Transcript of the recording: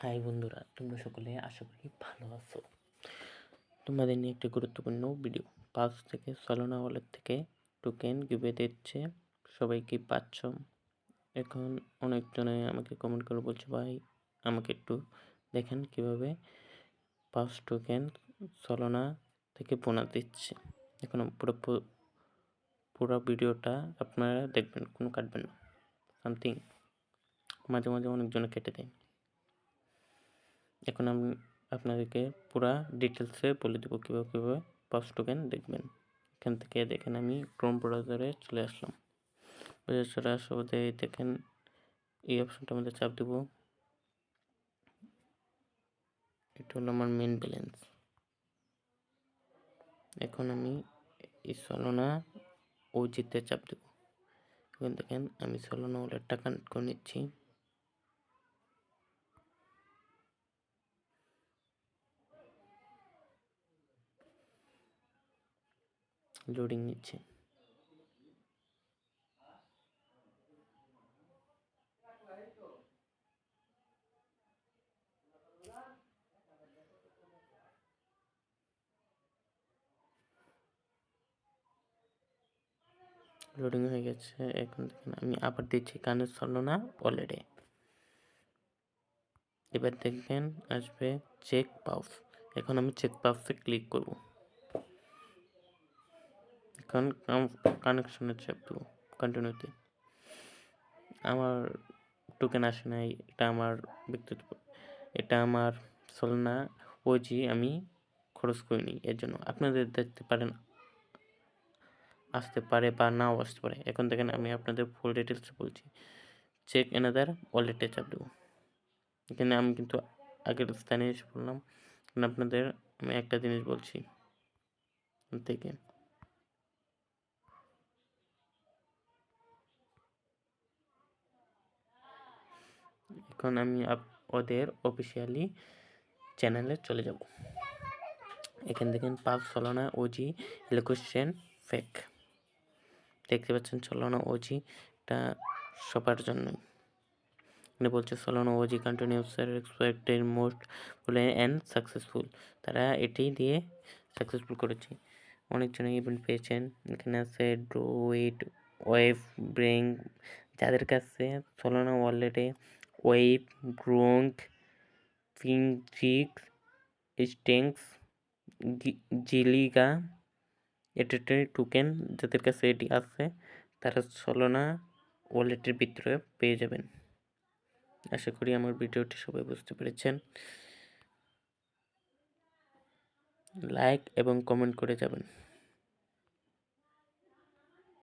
High বন্ধুরা, তোমরা সকলে আশা করি ভালো আছো। তোমাদের নিয়ে একটি গুরুত্বপূর্ণ ভিডিও। পালস থেকে সলোনা ওয়ালেট থেকে টোকেন গিভে দিচ্ছে, সবাই কি পাচ্ছ? এখন অনেকজনে আমাকে কমেন্ট করে বলছে, ভাই আমাকে একটু দেখেন কিভাবে পালস টোকেন সলোনা থেকে বোনাস দিচ্ছে। এখন পুরো ভিডিওটা আপনারা দেখবেন, কোনো কাটবেন না। সামথিং মাঝে মাঝে অনেকজনে কেটে দেয়। এখন আমি আপনাদেরকে পুরা ডিটেলসে বলে দেবো কীভাবে পালস টোকেন দেখবেন। এখান থেকে দেখেন আমি ক্রোম ব্রাউজারে চলে আসলাম। চলে আসতে দেখেন এই অপশনটা আমাদের চাপ দেব। এটা হলো আমার মেন ব্যালেন্স। এখন আমি এই সলোনা ওজিতে চাপ দেব। এখন দেখেন আমি সলোনা ওয়ালেটটা কানেক্ট করে নিচ্ছি। লোডিং নিচ্ছে। লোডিং হয়ে গেছে। এখন দেখেন আমি আবার দিচ্ছি কানেক্ট সলোনা ওয়ালেটে। এবার দেখবেন আসবে চেক পালস। এখন আমি চেক পালসে ক্লিক করব। এখন কানেকশনের চাপ দেবো কন্টিনিউতে। আমার টোকেন আসে নাই, এটা আমার ব্যক্তিগত, এটা আমার সলোনা ওজি আমি খরচ করিনি। এর জন্য আপনাদের দেখতে পারেন আসতে পারে বা নাও আসতে পারে। এখন দেখেন আমি আপনাদের ফুল ডিটেলস বলছি। চেক এনাদার ওয়ালেটে চাপ দেবো। এখানে আমি কিন্তু আগের স্থানে এসে বললাম। আপনাদের আমি একটা জিনিস বলছি থেকে এখন আমি ওদের অফিসিয়ালি চ্যানেলে চলে যাব। এখান দেখেন pulse Solana OG allocation fake দেখতে পাচ্ছেন। সলোনা ওজি এটা সবার জন্যই। এখানে বলছে Solana OG continues expected most full and successful. তারা এটি দিয়ে সাকসেসফুল করেছে, অনেকজন ইভেন্ট পেয়েছেন। এখানে আছে ড্রোইড, ওয়েভ, ব্রেং। যাদের কাছে সলোনা ওয়ালেটে ওয়েভ, গ্রোঙ্ক, ফিংট্রিক্স, স্টেংস, জিলিগা এটার টোকেন যাদের কাছে এটি আছে, তারা সলোনা ওয়ালেটের ভিতরে পেয়ে যাবেন। আশা করি আমার ভিডিওটি সবাই বুঝতে পেরেছেন। লাইক এবং কমেন্ট করে যাবেন।